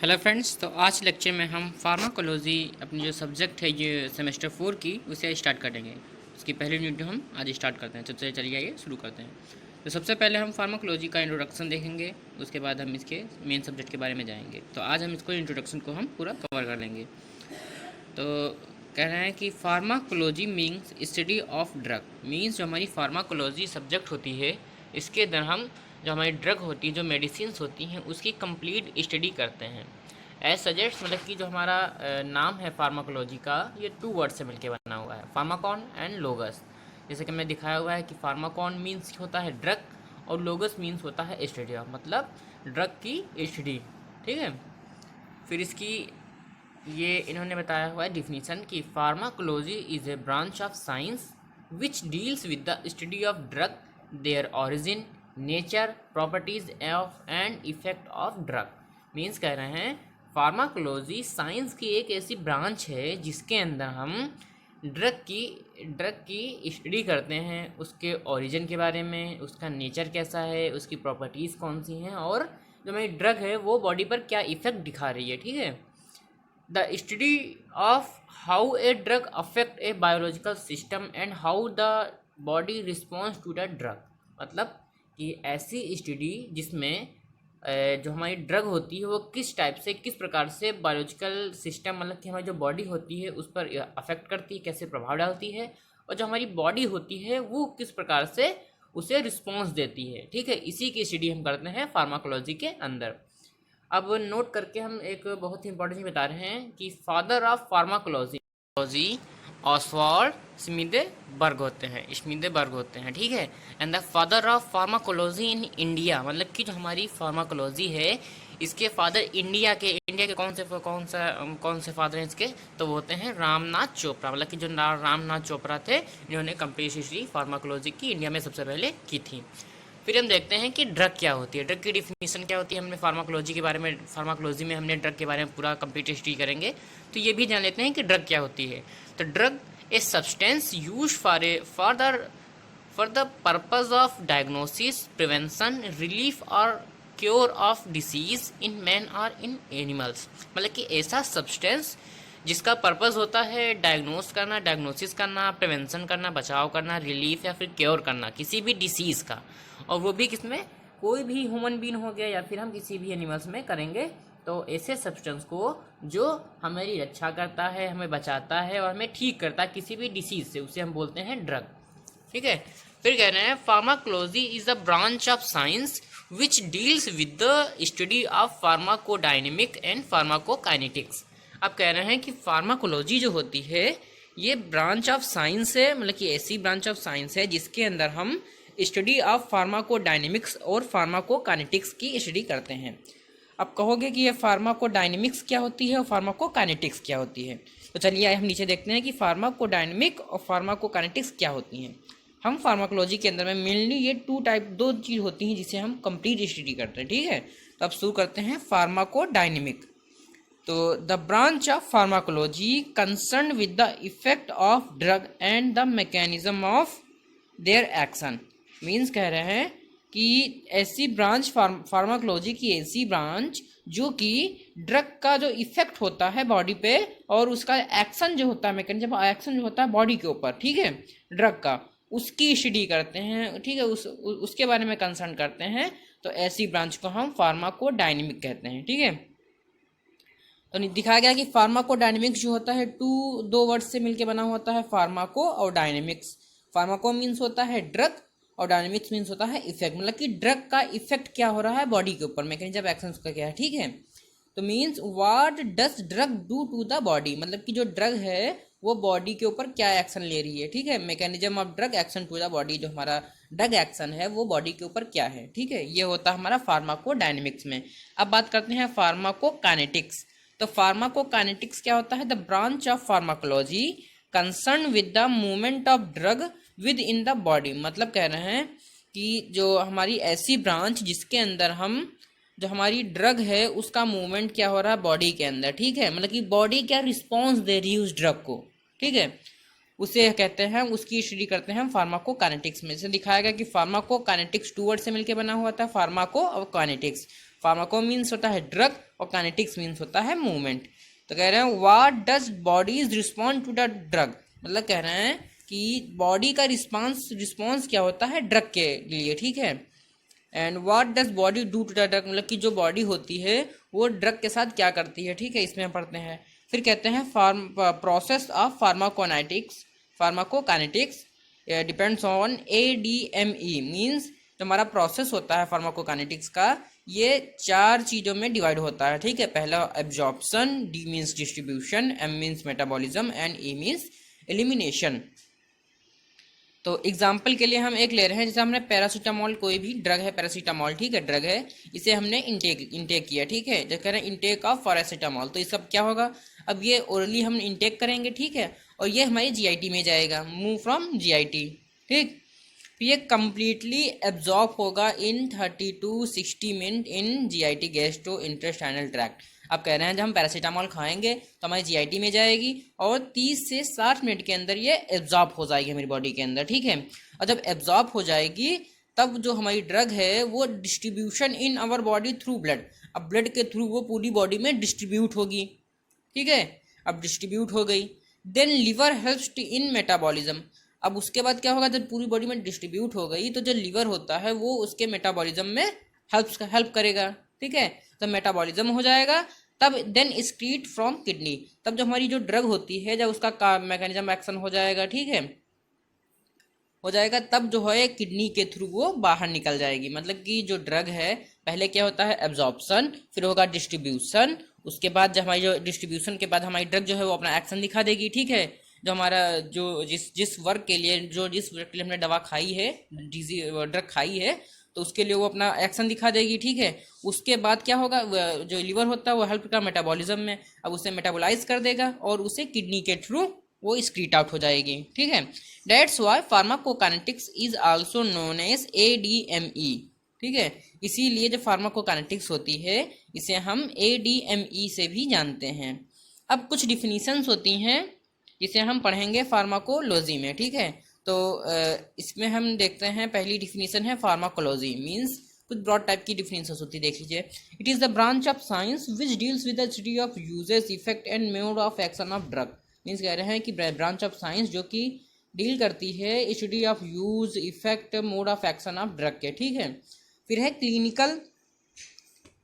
Hello friends, तो आज lecture में हम फार्माकोलॉजी अपनी जो सब्जेक्ट है ये सेमेस्टर 4 की उसे स्टार्ट करेंगे। उसकी पहली यूनिट हम आज स्टार्ट करते हैं। तो चलिए आइए शुरू करते हैं। तो सबसे पहले हम फार्माकोलॉजी का इंट्रोडक्शन देखेंगे, उसके बाद हम इसके मेन सब्जेक्ट के बारे में जाएंगे। तो आज हम इसको इंट्रोडक्शन को हम पूरा कवर कर लेंगे। तो कह रहे हैं कि pharmacology means study of drug, means जो हमारी फार्माकोलॉजी सब्जेक्ट होती है इसके अंदर हम जो हमारी ड्रग होती है, जो मेडिसिन्स होती हैं, उसकी कंप्लीट स्टडी करते हैं। एज सजेस्ट मतलब कि जो हमारा नाम है फार्माकोलॉजी का, ये 2 वर्ड से मिलकर बना हुआ है, फार्माकॉन एंड लोगस। जैसे कि मैं दिखाया हुआ है कि फार्माकॉन मीन्स होता है ड्रग और लोगस मीन्स होता है स्टडी ऑफ, मतलब ड्रग की स्टडी। ठीक है, फिर इसकी ये इन्होंने बताया हुआ है डिफिनीसन कि pharmacology is a branch of science which deals with the study of drug, their origin, nature, properties of and effect of drug. Means कह रहे हैं फार्माकोलॉजी साइंस की एक ऐसी ब्रांच है जिसके अंदर हम ड्रग की स्टडी करते हैं, उसके ओरिजिन के बारे में, उसका नेचर कैसा है, उसकी प्रॉपर्टीज़ कौन सी हैं, और जो हमारी ड्रग है वो बॉडी पर क्या इफेक्ट दिखा रही है। ठीक है, the study of how a drug affect a biological system and how the body response to the drug, मतलब कि ऐसी स्टडी जिसमें जो हमारी ड्रग होती है वो किस टाइप से, किस प्रकार से बायोलॉजिकल सिस्टम, मतलब कि हमारी जो बॉडी होती है उस पर अफेक्ट करती है, कैसे प्रभाव डालती है, और जो हमारी बॉडी होती है वो किस प्रकार से उसे रिस्पॉन्स देती है। ठीक है, इसी की स्टडी हम करते हैं फार्माकोलॉजी के अंदर। अब नोट करके हम एक बहुत ही इंपॉर्टेंट चीज़ बता रहे हैं कि फादर ऑफ फार्माकोलॉजी ऑसवाल्ड स्मिथबर्ग होते हैं। ठीक है, and the father of pharmacology in India, मतलब कि जो हमारी फार्माकोलॉजी है इसके फादर इंडिया के कौन से फादर हैं इसके, तो वो होते हैं रामनाथ चोपड़ा, मतलब कि जो रामनाथ चोपड़ा थे, इन्होंने कंप्लीट हिस्ट्री फार्माकोलॉजी की इंडिया में सबसे पहले की थी। फिर हम देखते हैं कि ड्रग क्या होती है, ड्रग की डिफिनीशन क्या होती है। हमने फार्माकोलॉजी में हमने ड्रग के बारे में पूरा कंप्लीट हिस्ट्री करेंगे, तो ये भी जान लेते हैं कि ड्रग क्या होती है। तो drug a substance use for the purpose of diagnosis, prevention, relief और cure of disease in man और इन एनिमल्स, मतलब कि ऐसा सब्सटेंस जिसका पर्पस होता है डायग्नोसिस करना, प्रिवेंशन करना, बचाव करना, रिलीफ या फिर क्योर करना किसी भी डिसीज़ का, और वो भी किसमें, कोई भी ह्यूमन बीन हो गया या फिर हम किसी भी एनिमल्स में करेंगे। तो ऐसे सब्सटेंस को जो हमारी रक्षा करता है, हमें बचाता है और हमें ठीक करता है किसी भी डिसीज़ से, उसे हम बोलते हैं ड्रग। ठीक है, फिर कह रहे हैं pharmacology is the branch of science which deals with the study of pharmacodynamic and pharmacokinetics. अब कह रहे हैं कि फार्माकोलॉजी जो होती है ये ब्रांच ऑफ साइंस है, मतलब कि ऐसी ब्रांच ऑफ साइंस है जिसके अंदर हम स्टडी ऑफ फार्माकोडायनेमिक्स और फार्माकोकाइनेटिक्स की स्टडी करते हैं। अब कहोगे कि ये फार्माकोडायनेमिक्स क्या होती है और फार्माकोकाइनेटिक्स क्या होती है, तो चलिए हम नीचे देखते हैं कि फार्माकोडायनेमिक और फार्माकोकाइनेटिक्स क्या होती हैं। हम फार्माकोलॉजी के अंदर में मेनली ये दो चीज़ होती हैं जिसे हम कंप्लीट स्टडी करते हैं। ठीक है, तो अब शुरू करते हैं फार्माकोडायनेमिक। तो the branch of pharmacology concern with the effect of drug and the mechanism of their action, means कह रहे हैं कि ऐसी ब्रांच फार्माकोलॉजी की ऐसी ब्रांच जो कि ड्रग का जो इफेक्ट होता है बॉडी पे और उसका एक्शन जो होता है, मैकेनिज्म एक्शन जो होता है बॉडी के ऊपर, ठीक है, ड्रग का, उसकी स्टडी करते हैं। ठीक है, उसके बारे में कंसर्न करते हैं। तो ऐसी ब्रांच को हम फार्माकोडायनेमिक कहते हैं। ठीक है, तो दिखाया गया कि फार्माकोडायनेमिक्स जो होता है दो वर्ड से मिलकर बना होता है, फार्माको और डायनेमिक्स। फार्माको मीन्स होता है ड्रग और डायनेमिक्स मीन्स होता है इफेक्ट, मतलब कि ड्रग का इफेक्ट क्या हो रहा है बॉडी के ऊपर, मैकेनिज्म एक्शन का क्या है। ठीक है, तो means what does drug do to the body, मतलब कि जो ड्रग है वो बॉडी के ऊपर क्या एक्शन ले रही है। ठीक है, mechanism of drug action to the body, जो हमारा ड्रग एक्शन है वो बॉडी के ऊपर क्या है। ठीक है, ये होता है हमारा फार्माकोडायनेमिक्स में। अब बात करते हैं फार्माकोकाइनेटिक्स। तो फार्माकोकाइनेटिक्स क्या होता है, the branch of pharmacology concern with the movement of drug with in the body, मतलब कह रहे हैं कि जो हमारी ऐसी ब्रांच जिसके अंदर हम जो हमारी ड्रग है उसका मूवमेंट क्या हो रहा है बॉडी के अंदर। ठीक है, मतलब कि बॉडी क्या रिस्पॉन्स दे रही है उस ड्रग को। ठीक है, उसे कहते हैं, उसकी स्टडी करते हैं हम फार्माकोकाइनेटिक्स में। जैसे दिखाया गया कि फार्माकोकाइनेटिक्स 2 वर्ड से मिलकर बना हुआ था, फार्माको और काइनेटिक्स। फार्माको मीन्स होता है ड्रग और काइनेटिक्स मीन्स होता है मूवमेंट। तो कह रहे हैं what does bodies respond to the drug, मतलब कह रहे हैं कि बॉडी का रिस्पॉन्स क्या होता है ड्रग के लिए, ठीक है। And what does body do to the drug, मतलब कि जो बॉडी होती है वो ड्रग के साथ क्या करती है, ठीक है, इसमें हम पढ़ते हैं। फिर कहते हैं process of pharmacokinetics depends on ADME, means जो हमारा प्रोसेस होता है फार्माकोकाइनेटिक्स का, ये 4 चीज़ों में डिवाइड होता है, ठीक है। पहला absorption, D means distribution, M means metabolism and E means elimination. तो एग्जाम्पल के लिए हम एक ले रहे हैं, जैसे हमने पैरासीटामोल, कोई भी ड्रग है पैरासीटामोल, ठीक है, ड्रग है, इसे हमने इंटेक किया, ठीक है। जैसे कह रहे हैं इंटेक ऑफ पैरासीटामोल, तो ये सब क्या होगा, अब ये ओरली हम इंटेक करेंगे, ठीक है, और ये हमारी GIT में जाएगा, मूव फ्रॉम GIT, ठीक। तो ये कम्प्लीटली एब्जॉर्ब होगा इन 30 to 60 minute in GIT, gastro intestinal tract. आप कह रहे हैं जब हम पैरासीटामोल खाएंगे तो हमारी GIT में जाएगी और 30 से 60 मिनट के अंदर ये एब्जॉर्ब हो जाएगी हमारी बॉडी के अंदर, ठीक है। और जब एब्जॉर्ब हो जाएगी तब जो हमारी ड्रग है वो distribution in our body through blood, अब ब्लड के थ्रू वो पूरी बॉडी में डिस्ट्रीब्यूट होगी, ठीक है। अब डिस्ट्रीब्यूट हो गई, then liver helps in metabolism. अब उसके बाद क्या होगा, जब पूरी बॉडी में डिस्ट्रीब्यूट हो गई तो जो लिवर होता है वो उसके मेटाबॉलिज्म में हेल्प करेगा, ठीक है। तब मेटाबॉलिज्म हो जाएगा, तब देन एक्सक्रीट फ्रॉम किडनी, तब जो हमारी जो ड्रग होती है जब उसका मैकेनिज्म एक्शन हो जाएगा, ठीक है, हो जाएगा, तब जो है किडनी के थ्रू वो बाहर निकल जाएगी। मतलब कि जो ड्रग है पहले क्या होता है एब्जॉर्प्शन, फिर होगा डिस्ट्रीब्यूशन, उसके बाद जब हमारी जो डिस्ट्रीब्यूशन के बाद हमारी ड्रग जो है वो अपना एक्शन दिखा देगी, ठीक है। जो हमारा जो जिस वर्क के लिए हमने दवा खाई है, ड्रग खाई है, तो उसके लिए वो अपना एक्शन दिखा देगी, ठीक है। उसके बाद क्या होगा, जो लिवर होता है वो हेल्प का मेटाबॉलिज्म में, अब उसे मेटाबोलाइज कर देगा और उसे किडनी के थ्रू वो स्क्रीट आउट हो जाएगी, ठीक है। That's why pharmacokinetics is also known as ADME, ठीक है। इसीलिए जो फार्माकोकाइनेटिक्स होती है इसे हम ADME से भी जानते हैं। अब कुछ डिफिनीशंस होती हैं जिसे हम पढ़ेंगे फार्माकोलॉजी में, ठीक है। तो इसमें हम देखते हैं, पहली डिफिनीशन है फार्माकोलॉजी मीन्स, कुछ ब्रॉड टाइप की डिफिनीशन होती है, देख लीजिए। It is the branch of science which deals with the study of uses, effect and mode of action of drug. Means कह रहे हैं कि ब्रांच ऑफ साइंस जो कि डील करती है study of use, effect, mode of action of drug के, ठीक है। फिर है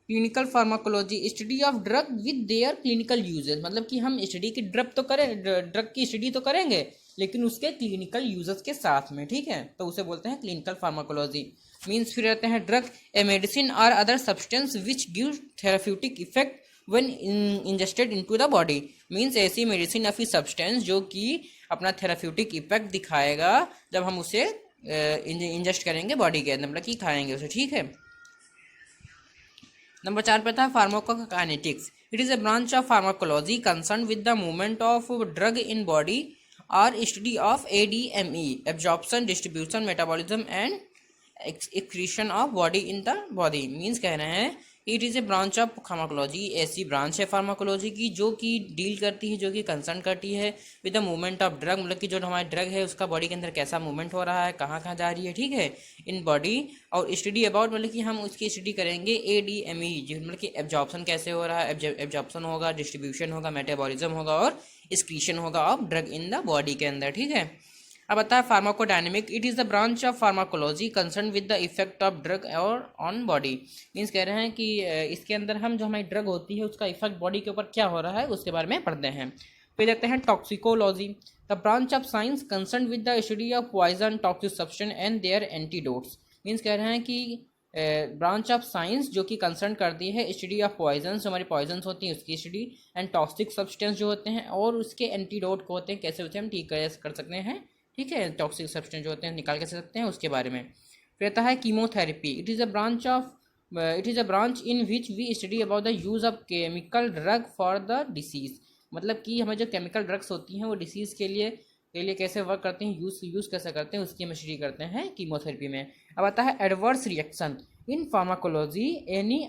clinical pharmacology, study of drug with their clinical uses, मतलब कि हम स्टडी की ड्रग की स्टडी तो करेंगे लेकिन उसके क्लिनिकल यूजेस के साथ में, ठीक है, तो उसे बोलते हैं क्लिनिकल फार्माकोलॉजी। मीन्स फिर रहते हैं ड्रग ए मेडिसिन और other substance which give therapeutic effect when ingested into the body, means ऐसी मेडिसिन या फिर सब्सटेंस जो कि अपना थेराप्यूटिक इफेक्ट दिखाएगा जब हम उसे इंजेस्ट करेंगे बॉडी के अंदर, मतलब कि खाएंगे उसे, ठीक है। नंबर 4 पे था pharmacokinetics, it is a branch of pharmacology concern with the movement of drug in body और study of ADME, absorption, distribution, metabolism and excretion of body in the body. Means कह रहे हैं it is a branch of pharmacology, ऐसी branch है pharmacology की जो कि deal करती है, जो कि कंसर्न करती है with the movement of drug, मतलब कि जो हमारा ड्रग है उसका बॉडी के अंदर कैसा मूवमेंट हो रहा है, कहाँ कहाँ जा रही है, ठीक है, इन बॉडी। और स्टडी अबाउट, मतलब कि हम उसकी स्टडी करेंगे ADME, मतलब कि एब्जॉर्प्शन कैसे हो रहा है, एब्जॉर्प्शन होगा, डिस्ट्रीब्यूशन होगा, मेटाबॉलिज्म होगा और एक्सक्रीशन होगा of drug in the body के अंदर, ठीक है। अब आता है pharmacodynamic, it is the branch of pharmacology concern with the effect of drug और ऑन बॉडी। मीन्स कह रहे हैं कि इसके अंदर हम जो हमारी ड्रग होती है उसका इफेक्ट बॉडी के ऊपर क्या हो रहा है उसके बारे में पढ़ते हैं। फिर देखते हैं toxicology, the branch of science concern with the study of poison, toxic substance and their antidotes. Means कह रहे हैं कि ब्रांच ऑफ साइंस जो कि कंसर्न करती है स्टडी ऑफ पॉइजन, हमारी पॉइजन होती हैं उसकी स्टडी, एंड टॉक्सिक सब्सटेंस जो होते हैं और उसके एंटीडोट को होते हैं, कैसे उसे हम ठीक कर सकते हैं, ठीक है, टॉक्सिक सब्सटेंस जो होते हैं निकाल के सकते हैं उसके बारे में। फिर आता है chemotherapy, it is a branch in which we study about the use of chemical drug for the disease, मतलब कि हमें जो केमिकल ड्रग्स होती हैं वो डिसीज़ के लिए कैसे वर्क करते हैं, यूज़ कैसे करते हैं, उसकी हम स्टडी करते हैं कीमोथेरेपी में। अब आता है adverse reaction in pharmacology, any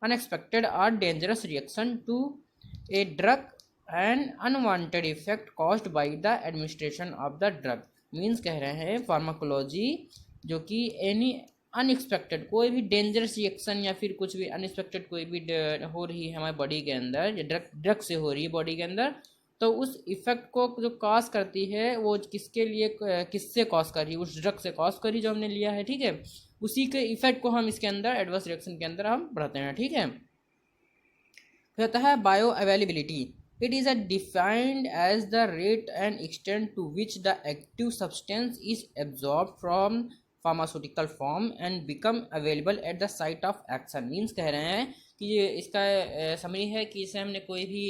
unexpected और dangerous reaction to a drug an unwanted effect caused by the administration of the drug. Means कह रहे हैं फार्माकोलॉजी जो कि एनी अनएक्सपेक्टेड कोई भी डेंजरस रिएक्शन या फिर कुछ भी अनएक्सपेक्टेड कोई भी हो रही है हमारी बॉडी के अंदर, या ड्रग से हो रही है बॉडी के अंदर, तो उस इफेक्ट को जो कॉज करती है वो किसके लिए, किससे कॉज कर रही है, उस ड्रग से कॉज कर रही जो हमने लिया है, ठीक है। उसी के इफेक्ट को हम इसके अंदर एडवर्स रिएक्शन के अंदर हम पढ़ते हैं, ठीक है। फिर आता है bioavailability. It is defined as the rate and extent to which the active substance is absorb from pharmaceutical form and become available at the site of action. Means कह रहे हैं कि ये इसका समरी है कि जैसे हमने कोई भी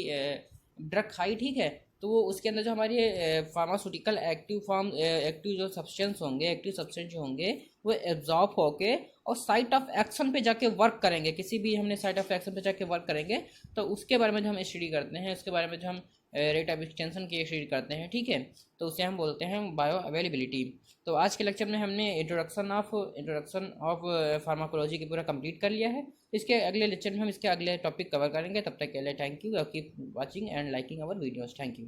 ड्रग खाई, ठीक है, तो वो उसके अंदर जो हमारी फार्मास्यूटिकल एक्टिव जो सब्सटेंस होंगे, एक्टिव सब्सटेंस जो होंगे वो एब्जॉर्ब होके और साइट ऑफ एक्शन पे जाके वर्क करेंगे। किसी भी हमने साइट ऑफ एक्शन पे जाके वर्क करेंगे तो उसके बारे में जो हम स्टडी करते हैं, उसके बारे में जो हम रेट ऑफ एक्सटेंशन की स्टडी करते हैं, ठीक है, तो उसे हम बोलते हैं बायो अवेलेबिलिटी। तो आज के लेक्चर में हमने इंट्रोडक्शन ऑफ फार्माकोलॉजी की पूरा कंप्लीट कर लिया है। इसके अगले लेक्चर में हम इसके अगले टॉपिक कवर करेंगे। तब तक के लिए thank you, keep watching and liking our videos. Thank you.